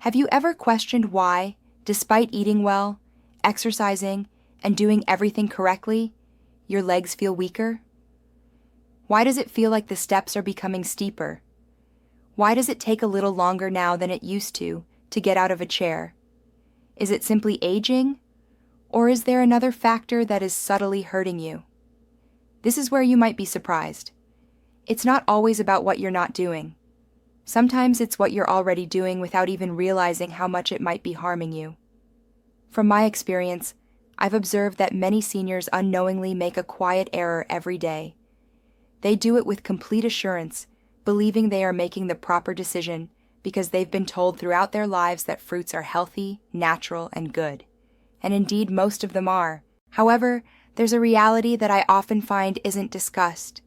Have you ever questioned why, despite eating well, exercising, and doing everything correctly, your legs feel weaker? Why does it feel like the steps are becoming steeper? Why does it take a little longer now than it used to get out of a chair? Is it simply aging? Or is there another factor that is subtly hurting you? This is where you might be surprised. It's not always about what you're not doing. Sometimes it's what you're already doing without even realizing how much it might be harming you. From my experience, I've observed that many seniors unknowingly make a quiet error every day. They do it with complete assurance, believing they are making the proper decision because they've been told throughout their lives that fruits are healthy, natural, and good. And indeed, most of them are. However, there's a reality that I often find isn't discussed.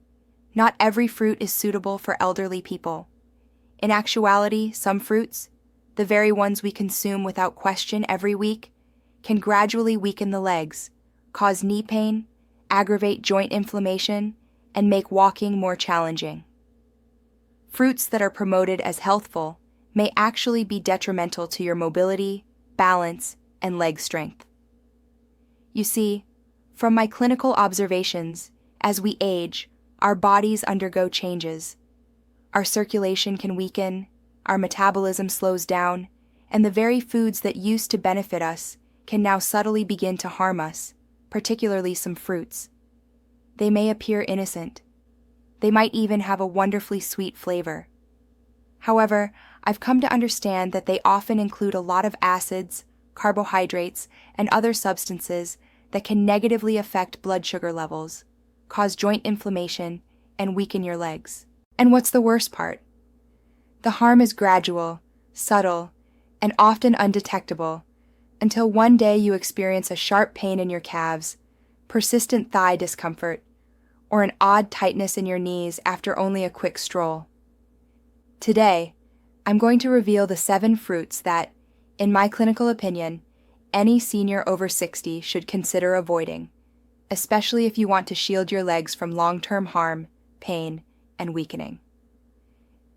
Not every fruit is suitable for elderly people. In actuality, some fruits, the very ones we consume without question every week, can gradually weaken the legs, cause knee pain, aggravate joint inflammation, and make walking more challenging. Fruits that are promoted as healthful may actually be detrimental to your mobility, balance, and leg strength. You see, from my clinical observations, as we age, our bodies undergo changes. Our circulation can weaken, our metabolism slows down, and the very foods that used to benefit us can now subtly begin to harm us, particularly some fruits. They may appear innocent. They might even have a wonderfully sweet flavor. However, I've come to understand that they often include a lot of acids, carbohydrates, and other substances that can negatively affect blood sugar levels, cause joint inflammation, and weaken your legs. And what's the worst part? The harm is gradual, subtle, and often undetectable, until one day you experience a sharp pain in your calves, persistent thigh discomfort, or an odd tightness in your knees after only a quick stroll. Today, I'm going to reveal the 7 fruits that, in my clinical opinion, any senior over 60 should consider avoiding, especially if you want to shield your legs from long-term harm, pain, and weakening.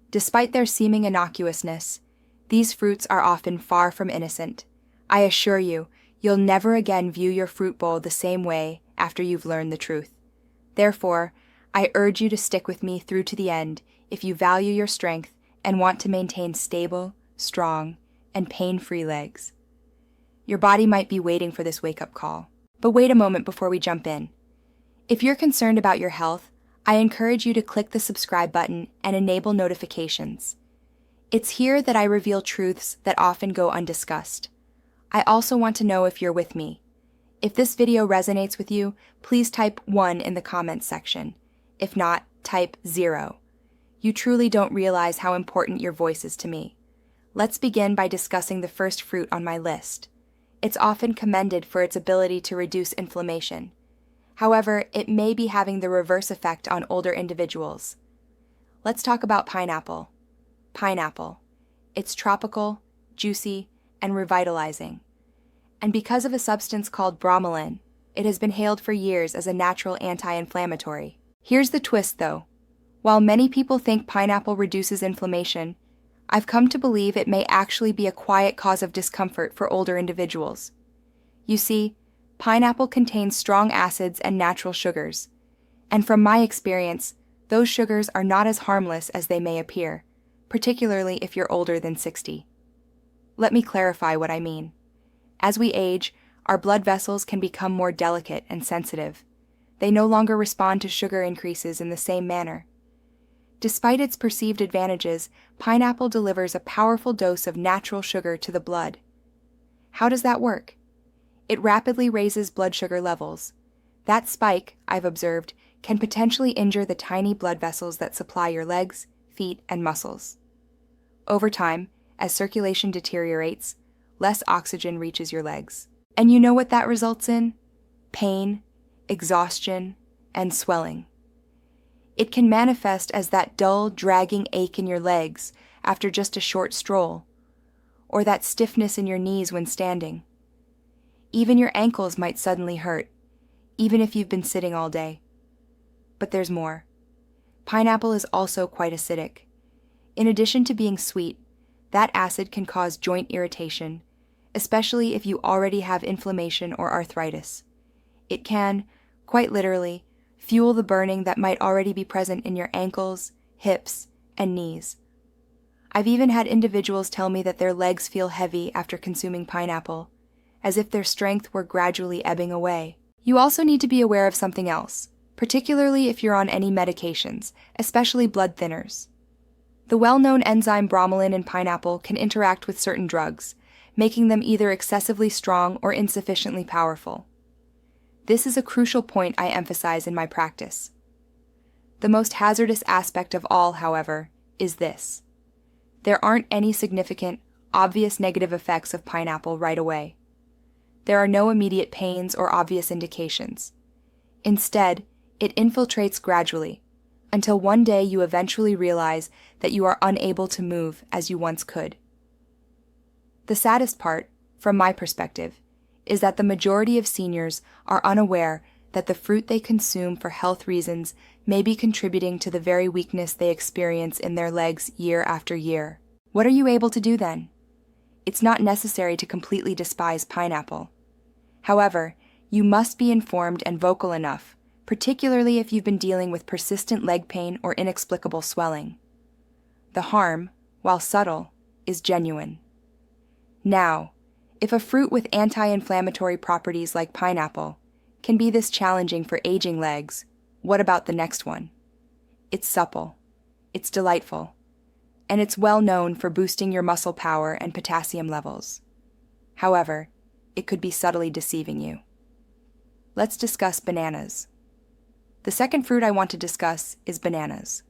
Despite their seeming innocuousness, these fruits are often far from innocent. I assure you, you'll never again view your fruit bowl the same way after you've learned the truth. Therefore, I urge you to stick with me through to the end if you value your strength and want to maintain stable, strong, and pain-free legs. Your body might be waiting for this wake-up call. But wait a moment before we jump in. If you're concerned about your health, I encourage you to click the subscribe button and enable notifications. It's here that I reveal truths that often go undiscussed. I also want to know if you're with me. If this video resonates with you, please type 1 in the comments section. If not, type 0. You truly don't realize how important your voice is to me. Let's begin by discussing the first fruit on my list. It's often commended for its ability to reduce inflammation. However, it may be having the reverse effect on older individuals. Let's talk about pineapple. Pineapple. It's tropical, juicy, and revitalizing. And because of a substance called bromelain, it has been hailed for years as a natural anti-inflammatory. Here's the twist, though. While many people think pineapple reduces inflammation, I've come to believe it may actually be a quiet cause of discomfort for older individuals. You see, pineapple contains strong acids and natural sugars, and from my experience, those sugars are not as harmless as they may appear, particularly if you're older than 60. Let me clarify what I mean. As we age, our blood vessels can become more delicate and sensitive. They no longer respond to sugar increases in the same manner. Despite its perceived advantages, pineapple delivers a powerful dose of natural sugar to the blood. How does that work? It rapidly raises blood sugar levels. That spike, I've observed, can potentially injure the tiny blood vessels that supply your legs, feet, and muscles. Over time, as circulation deteriorates, less oxygen reaches your legs. And you know what that results in? Pain, exhaustion, and swelling. It can manifest as that dull, dragging ache in your legs after just a short stroll, or that stiffness in your knees when standing. Even your ankles might suddenly hurt, even if you've been sitting all day. But there's more. Pineapple is also quite acidic. In addition to being sweet, That acid can cause joint irritation, especially if you already have inflammation or arthritis. It can, quite literally, fuel the burning that might already be present in your ankles, hips, and knees. I've even had individuals tell me that their legs feel heavy after consuming pineapple, as if their strength were gradually ebbing away. You also need to be aware of something else, particularly if you're on any medications, especially blood thinners. The well-known enzyme bromelain in pineapple can interact with certain drugs, making them either excessively strong or insufficiently powerful. This is a crucial point I emphasize in my practice. The most hazardous aspect of all, however, is this. There aren't any significant, obvious negative effects of pineapple right away. There are no immediate pains or obvious indications. Instead, it infiltrates gradually, until one day you eventually realize that you are unable to move as you once could. The saddest part, from my perspective, is that the majority of seniors are unaware that the fruit they consume for health reasons may be contributing to the very weakness they experience in their legs year after year. What are you able to do then? It's not necessary to completely despise pineapple. However, you must be informed and vocal enough, particularly if you've been dealing with persistent leg pain or inexplicable swelling. The harm, while subtle, is genuine. Now, if a fruit with anti-inflammatory properties like pineapple can be this challenging for aging legs, what about the next one? It's supple, it's delightful, and it's well known for boosting your muscle power and potassium levels. However, it could be subtly deceiving you. Let's discuss bananas. The second fruit I want to discuss is bananas,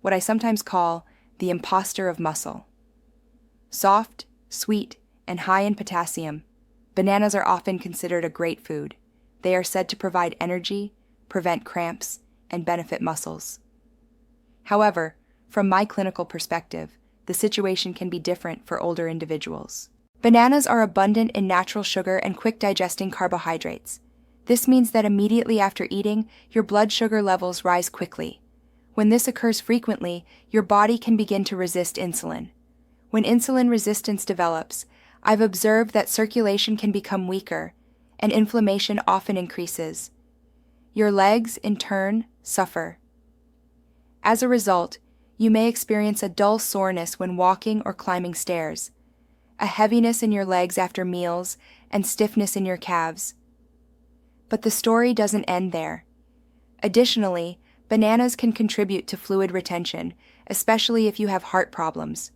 what I sometimes call the imposter of muscle. Soft, sweet, and high in potassium, bananas are often considered a great food. They are said to provide energy, prevent cramps, and benefit muscles. However, from my clinical perspective, the situation can be different for older individuals. Bananas are abundant in natural sugar and quick-digesting carbohydrates. This means that immediately after eating, your blood sugar levels rise quickly. When this occurs frequently, your body can begin to resist insulin. When insulin resistance develops, I've observed that circulation can become weaker, and inflammation often increases. Your legs, in turn, suffer. As a result, you may experience a dull soreness when walking or climbing stairs, a heaviness in your legs after meals, and stiffness in your calves. But the story doesn't end there. Additionally, bananas can contribute to fluid retention, especially if you have heart problems.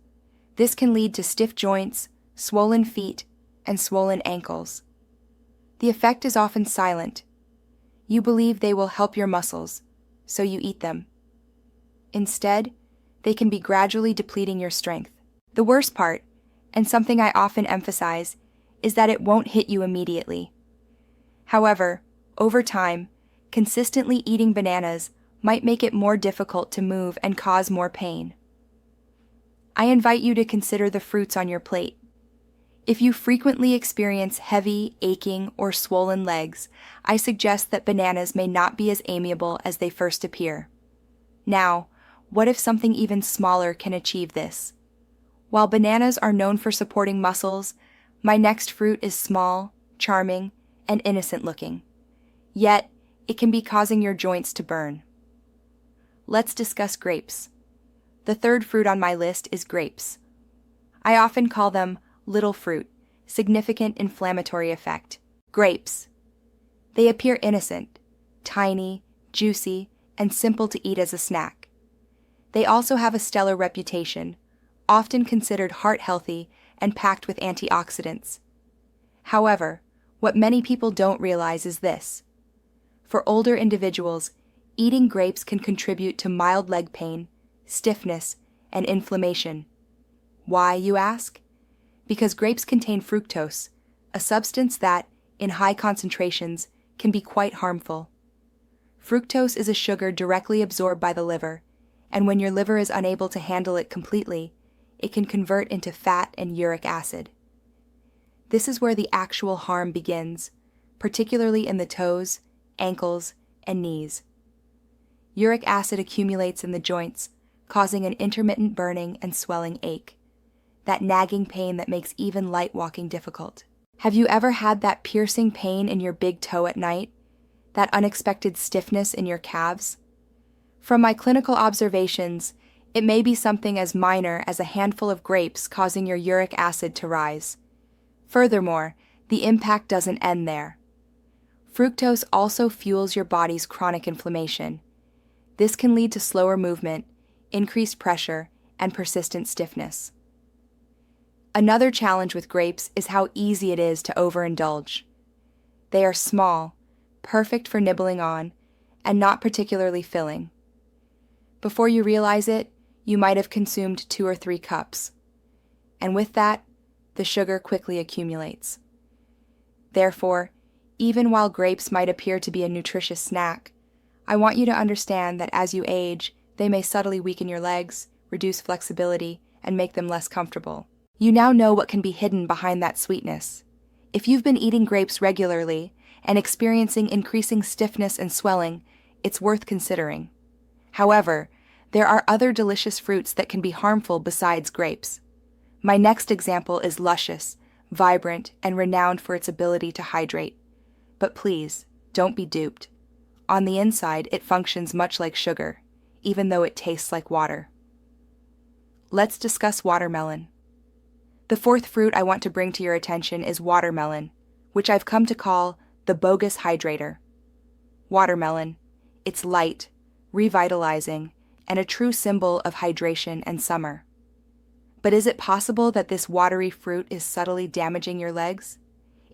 This can lead to stiff joints, swollen feet, and swollen ankles. The effect is often silent. You believe they will help your muscles, so you eat them. Instead, they can be gradually depleting your strength. The worst part, and something I often emphasize, is that it won't hit you immediately. However, over time, consistently eating bananas might make it more difficult to move and cause more pain. I invite you to consider the fruits on your plate. If you frequently experience heavy, aching, or swollen legs, I suggest that bananas may not be as amiable as they first appear. Now, what if something even smaller can achieve this? While bananas are known for supporting muscles, my next fruit is small, charming, and innocent-looking. Yet, it can be causing your joints to burn. Let's discuss grapes. The third fruit on my list is grapes. I often call them little fruit, significant inflammatory effect. Grapes. They appear innocent, tiny, juicy, and simple to eat as a snack. They also have a stellar reputation, often considered heart-healthy and packed with antioxidants. However, what many people don't realize is this. For older individuals, eating grapes can contribute to mild leg pain, stiffness, and inflammation. Why, you ask? Because grapes contain fructose, a substance that, in high concentrations, can be quite harmful. Fructose is a sugar directly absorbed by the liver, and when your liver is unable to handle it completely, it can convert into fat and uric acid. This is where the actual harm begins, particularly in the toes, ankles, and knees. Uric acid accumulates in the joints, causing an intermittent burning and swelling ache. that nagging pain that makes even light walking difficult. Have you ever had that piercing pain in your big toe at night? That unexpected stiffness in your calves? From my clinical observations, it may be something as minor as a handful of grapes causing your uric acid to rise. Furthermore, the impact doesn't end there. Fructose also fuels your body's chronic inflammation. This can lead to slower movement, increased pressure, and persistent stiffness. Another challenge with grapes is how easy it is to overindulge. They are small, perfect for nibbling on, and not particularly filling. Before you realize it, you might have consumed 2 or 3 cups. And with that, the sugar quickly accumulates. Therefore, even while grapes might appear to be a nutritious snack, I want you to understand that as you age, they may subtly weaken your legs, reduce flexibility, and make them less comfortable. You now know what can be hidden behind that sweetness. If you've been eating grapes regularly and experiencing increasing stiffness and swelling, it's worth considering. However, there are other delicious fruits that can be harmful besides grapes. My next example is luscious, vibrant, and renowned for its ability to hydrate. But please, don't be duped. On the inside, it functions much like sugar, even though it tastes like water. Let's discuss watermelon. The fourth fruit I want to bring to your attention is watermelon, which I've come to call the bogus hydrator. Watermelon, it's light, revitalizing, and a true symbol of hydration and summer. But is it possible that this watery fruit is subtly damaging your legs?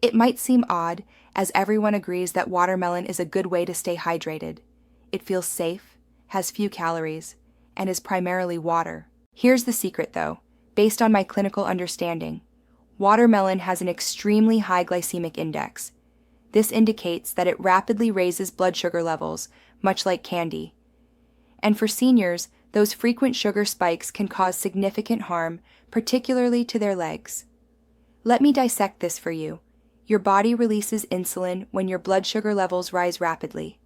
It might seem odd, as everyone agrees that watermelon is a good way to stay hydrated. It feels safe, has few calories, and is primarily water. Here's the secret, though. Based on my clinical understanding, watermelon has an extremely high glycemic index. This indicates that it rapidly raises blood sugar levels, much like candy. And for seniors, those frequent sugar spikes can cause significant harm, particularly to their legs. Let me dissect this for you. Your body releases insulin when your blood sugar levels rise rapidly.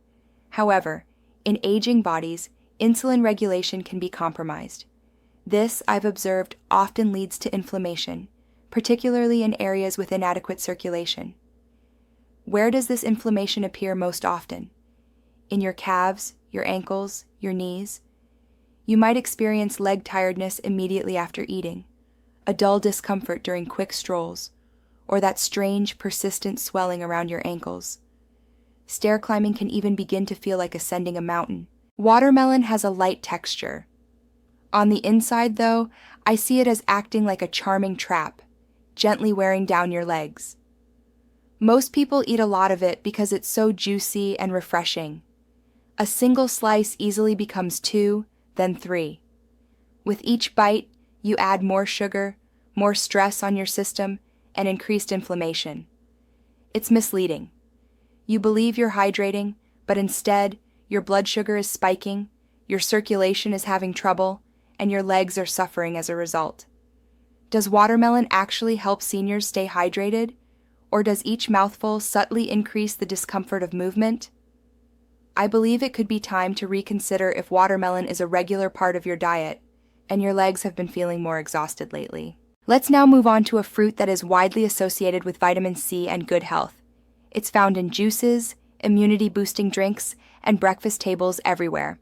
However, in aging bodies, insulin regulation can be compromised. This, I've observed, often leads to inflammation, particularly in areas with inadequate circulation. Where does this inflammation appear most often? In your calves, your ankles, your knees? You might experience leg tiredness immediately after eating, a dull discomfort during quick strolls, or that strange, persistent swelling around your ankles. Stair climbing can even begin to feel like ascending a mountain. Watermelon has a light texture. On the inside, though, I see it as acting like a charming trap, gently wearing down your legs. Most people eat a lot of it because it's so juicy and refreshing. A single slice easily becomes 2, then 3. With each bite, you add more sugar, more stress on your system, and increased inflammation. It's misleading. You believe you're hydrating, but instead, your blood sugar is spiking, your circulation is having trouble, and your legs are suffering as a result. Does watermelon actually help seniors stay hydrated, or does each mouthful subtly increase the discomfort of movement? I believe it could be time to reconsider if watermelon is a regular part of your diet, and your legs have been feeling more exhausted lately. Let's now move on to a fruit that is widely associated with vitamin C and good health. It's found in juices, immunity-boosting drinks, and breakfast tables everywhere.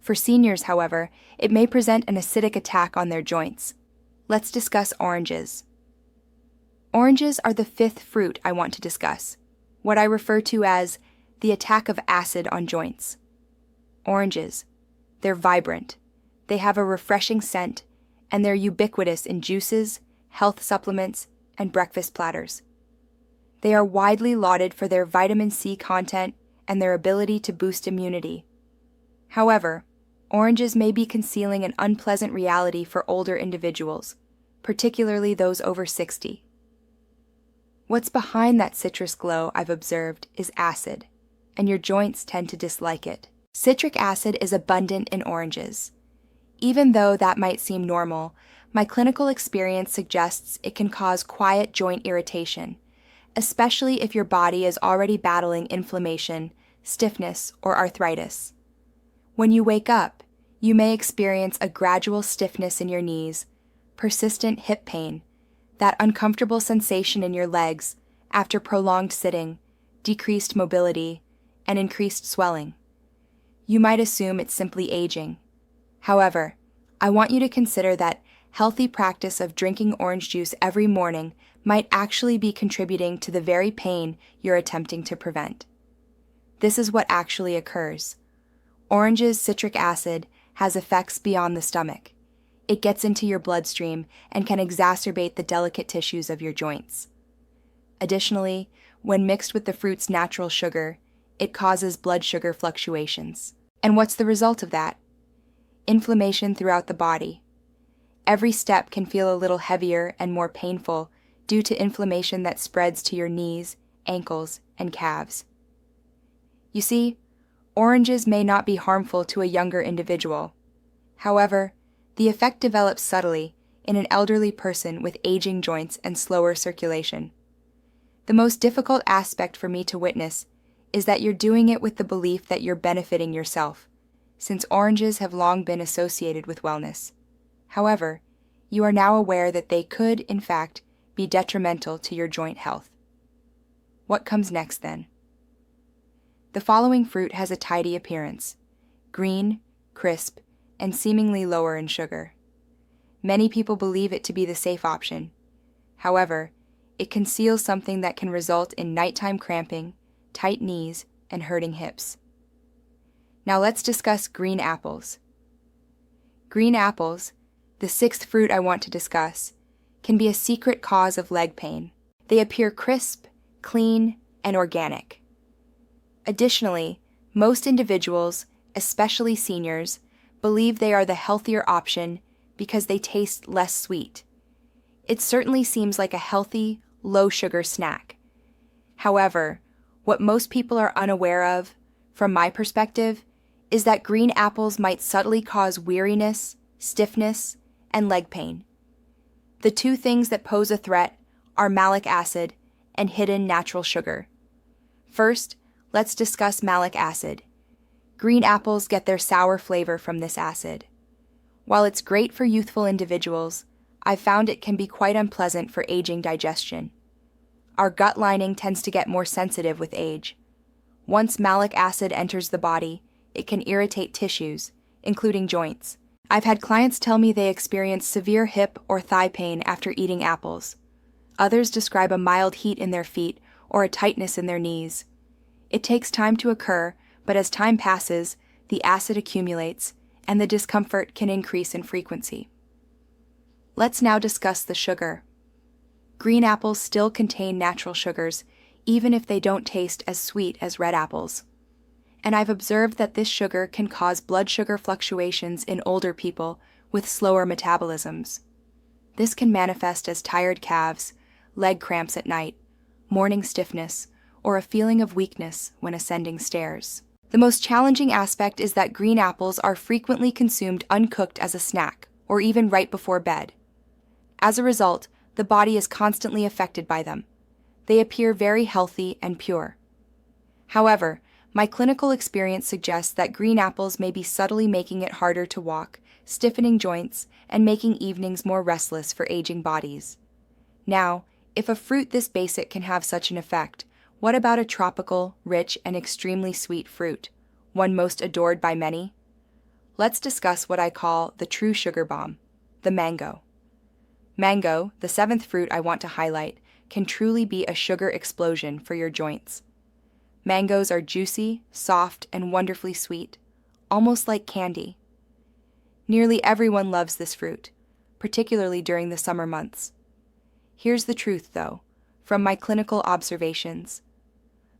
For seniors, however, it may present an acidic attack on their joints. Let's discuss oranges. Oranges are the fifth fruit I want to discuss, what I refer to as the attack of acid on joints. Oranges. They're vibrant. They have a refreshing scent, and they're ubiquitous in juices, health supplements, and breakfast platters. They are widely lauded for their vitamin C content and their ability to boost immunity. However, oranges may be concealing an unpleasant reality for older individuals, particularly those over 60. What's behind that citrus glow I've observed is acid, and your joints tend to dislike it. Citric acid is abundant in oranges. Even though that might seem normal, my clinical experience suggests it can cause quiet joint irritation, especially if your body is already battling inflammation, stiffness, or arthritis. When you wake up, you may experience a gradual stiffness in your knees, persistent hip pain, that uncomfortable sensation in your legs after prolonged sitting, decreased mobility, and increased swelling. You might assume it's simply aging. However, I want you to consider that healthy practice of drinking orange juice every morning might actually be contributing to the very pain you're attempting to prevent. This is what actually occurs. Orange's citric acid has effects beyond the stomach. It gets into your bloodstream and can exacerbate the delicate tissues of your joints. Additionally, when mixed with the fruit's natural sugar, it causes blood sugar fluctuations. And what's the result of that? Inflammation throughout the body. Every step can feel a little heavier and more painful due to inflammation that spreads to your knees, ankles, and calves. You see, oranges may not be harmful to a younger individual. However, the effect develops subtly in an elderly person with aging joints and slower circulation. The most difficult aspect for me to witness is that you're doing it with the belief that you're benefiting yourself, since oranges have long been associated with wellness. However, you are now aware that they could, in fact, be detrimental to your joint health. What comes next then? The following fruit has a tidy appearance: green, crisp, and seemingly lower in sugar. Many people believe it to be the safe option. However, it conceals something that can result in nighttime cramping, tight knees, and hurting hips. Now let's discuss green apples. Green apples, the sixth fruit I want to discuss, can be a secret cause of leg pain. They appear crisp, clean, and organic. Additionally, most individuals, especially seniors, believe they are the healthier option because they taste less sweet. It certainly seems like a healthy, low-sugar snack. However, what most people are unaware of, from my perspective, is that green apples might subtly cause weariness, stiffness, and leg pain. The two things that pose a threat are malic acid and hidden natural sugar. First, let's discuss malic acid. Green apples get their sour flavor from this acid. While it's great for youthful individuals, I've found it can be quite unpleasant for aging digestion. Our gut lining tends to get more sensitive with age. Once malic acid enters the body, it can irritate tissues, including joints. I've had clients tell me they experience severe hip or thigh pain after eating apples. Others describe a mild heat in their feet or a tightness in their knees. It takes time to occur, but as time passes, the acid accumulates, and the discomfort can increase in frequency. Let's now discuss the sugar. Green apples still contain natural sugars, even if they don't taste as sweet as red apples. And I've observed that this sugar can cause blood sugar fluctuations in older people with slower metabolisms. This can manifest as tired calves, leg cramps at night, morning stiffness, or a feeling of weakness when ascending stairs. The most challenging aspect is that green apples are frequently consumed uncooked as a snack, or even right before bed. As a result, the body is constantly affected by them. They appear very healthy and pure. However, my clinical experience suggests that green apples may be subtly making it harder to walk, stiffening joints, and making evenings more restless for aging bodies. Now, if a fruit this basic can have such an effect, what about a tropical, rich, and extremely sweet fruit, one most adored by many? Let's discuss what I call the true sugar bomb, the mango. Mango, the seventh fruit I want to highlight, can truly be a sugar explosion for your joints. Mangoes are juicy, soft, and wonderfully sweet, almost like candy. Nearly everyone loves this fruit, particularly during the summer months. Here's the truth, though, from my clinical observations.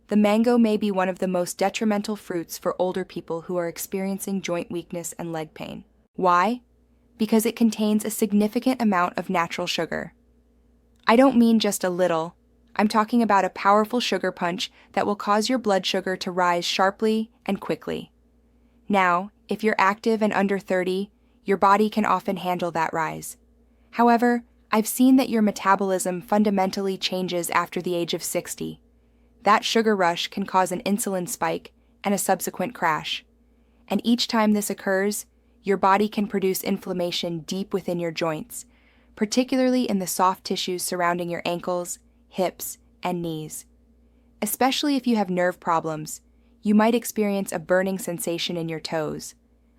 The mango may be one of the most detrimental fruits for older people who are experiencing joint weakness and leg pain. Why? Because it contains a significant amount of natural sugar. I don't mean just a little. I'm talking about a powerful sugar punch that will cause your blood sugar to rise sharply and quickly. Now, if you're active and under 30, your body can often handle that rise. However, I've seen that your metabolism fundamentally changes after the age of 60. That sugar rush can cause an insulin spike and a subsequent crash. And each time this occurs, your body can produce inflammation deep within your joints, particularly in the soft tissues surrounding your ankles, hips, and knees. Especially if you have nerve problems, you might experience a burning sensation in your toes,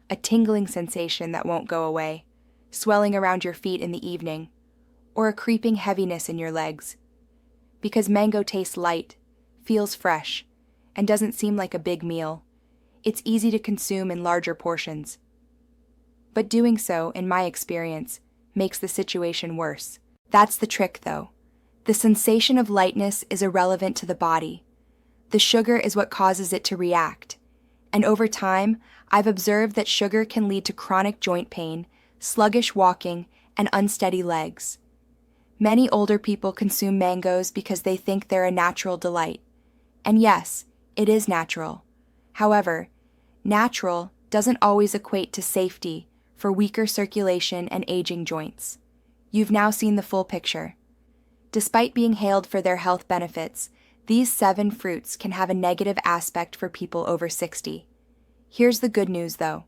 a tingling sensation that won't go away, swelling around your feet in the evening, or a creeping heaviness in your legs. Because mango tastes light, feels fresh, and doesn't seem like a big meal, it's easy to consume in larger portions. But doing so, in my experience, makes the situation worse. That's the trick, though. The sensation of lightness is irrelevant to the body. The sugar is what causes it to react. And over time, I've observed that sugar can lead to chronic joint pain, sluggish walking, and unsteady legs. Many older people consume mangoes because they think they're a natural delight. And yes, it is natural. However, natural doesn't always equate to safety for weaker circulation and aging joints. You've now seen the full picture. Despite being hailed for their health benefits, these 7 fruits can have a negative aspect for people over 60. Here's the good news, though.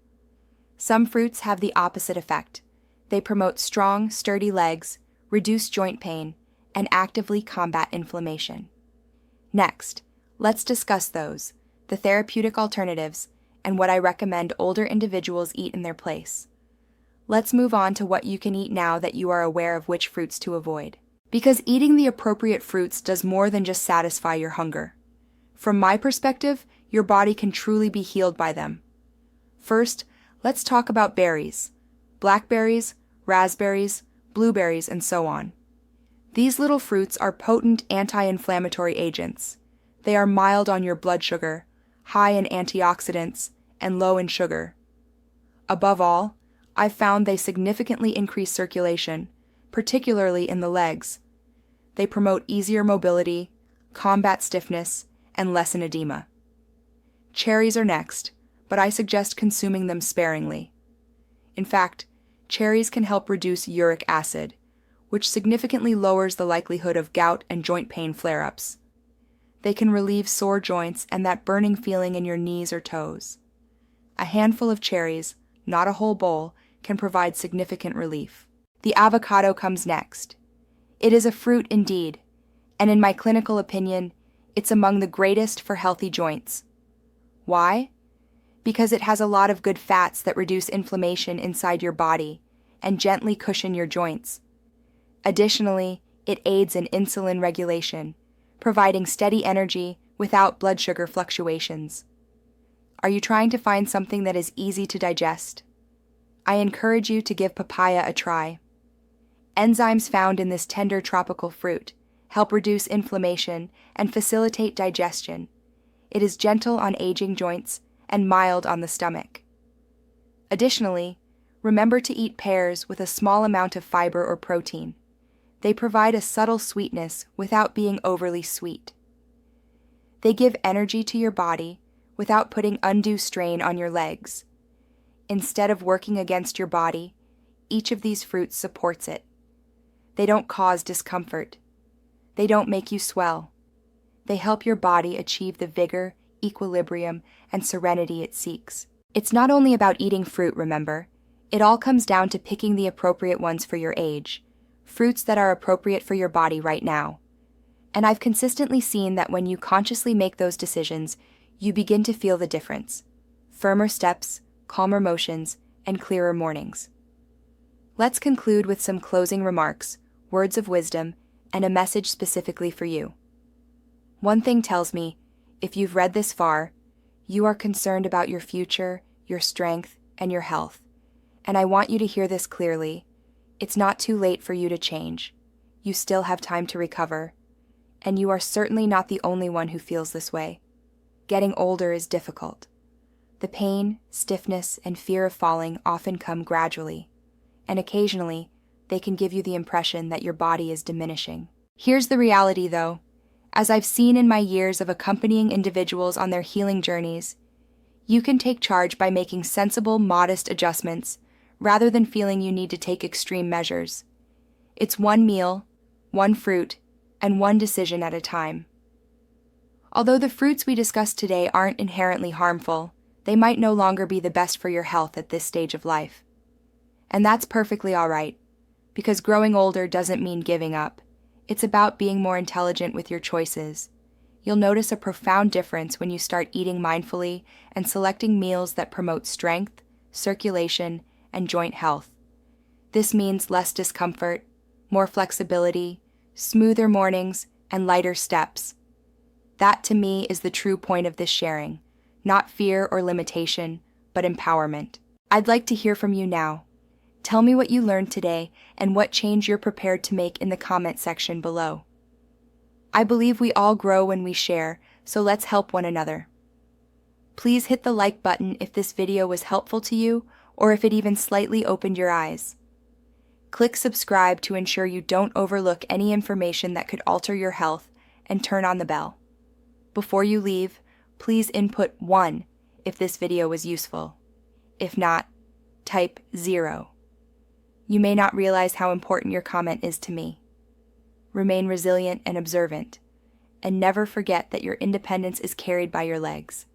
Some fruits have the opposite effect. They promote strong, sturdy legs, reduce joint pain, and actively combat inflammation. Next, let's discuss those, the therapeutic alternatives, and what I recommend older individuals eat in their place. Let's move on to what you can eat now that you are aware of which fruits to avoid. Because eating the appropriate fruits does more than just satisfy your hunger. From my perspective, your body can truly be healed by them. First, let's talk about berries. Blackberries, raspberries, blueberries, and so on. These little fruits are potent anti-inflammatory agents. They are mild on your blood sugar, high in antioxidants, and low in sugar. Above all, I've found they significantly increase circulation, particularly in the legs. They promote easier mobility, combat stiffness, and lessen edema. Cherries are next, but I suggest consuming them sparingly. In fact, cherries can help reduce uric acid, which significantly lowers the likelihood of gout and joint pain flare-ups. They can relieve sore joints and that burning feeling in your knees or toes. A handful of cherries, not a whole bowl, can provide significant relief. The avocado comes next. It is a fruit indeed, and in my clinical opinion, it's among the greatest for healthy joints. Why? Because it has a lot of good fats that reduce inflammation inside your body and gently cushion your joints. Additionally, it aids in insulin regulation, providing steady energy without blood sugar fluctuations. Are you trying to find something that is easy to digest? I encourage you to give papaya a try. Enzymes found in this tender tropical fruit help reduce inflammation and facilitate digestion. It is gentle on aging joints and mild on the stomach. Additionally, remember to eat pears with a small amount of fiber or protein. They provide a subtle sweetness without being overly sweet. They give energy to your body without putting undue strain on your legs. Instead of working against your body, each of these fruits supports it. They don't cause discomfort. They don't make you swell. They help your body achieve the vigor, equilibrium, and serenity it seeks. It's not only about eating fruit, remember. It all comes down to picking the appropriate ones for your age, fruits that are appropriate for your body right now. And I've consistently seen that when you consciously make those decisions, you begin to feel the difference. Firmer steps, calmer motions, and clearer mornings. Let's conclude with some closing remarks, words of wisdom, and a message specifically for you. One thing tells me, if you've read this far, you are concerned about your future, your strength, and your health. And I want you to hear this clearly. It's not too late for you to change. You still have time to recover. And you are certainly not the only one who feels this way. Getting older is difficult. The pain, stiffness, and fear of falling often come gradually, and occasionally, they can give you the impression that your body is diminishing. Here's the reality, though. As I've seen in my years of accompanying individuals on their healing journeys, you can take charge by making sensible, modest adjustments, rather than feeling you need to take extreme measures. It's one meal, one fruit, and one decision at a time. Although the fruits we discussed today aren't inherently harmful, they might no longer be the best for your health at this stage of life. And that's perfectly all right. because growing older doesn't mean giving up. It's about being more intelligent with your choices. You'll notice a profound difference when you start eating mindfully and selecting meals that promote strength, circulation, and joint health. This means less discomfort, more flexibility, smoother mornings, and lighter steps. That, to me, is the true point of this sharing. Not fear or limitation, but empowerment. I'd like to hear from you now. Tell me what you learned today and what change you're prepared to make in the comment section below. I believe we all grow when we share, so let's help one another. Please hit the like button if this video was helpful to you or if it even slightly opened your eyes. Click subscribe to ensure you don't overlook any information that could alter your health, and turn on the bell. Before you leave, please input 1 if this video was useful. If not, type 0. You may not realize how important your comment is to me. Remain resilient and observant, and never forget that your independence is carried by your legs.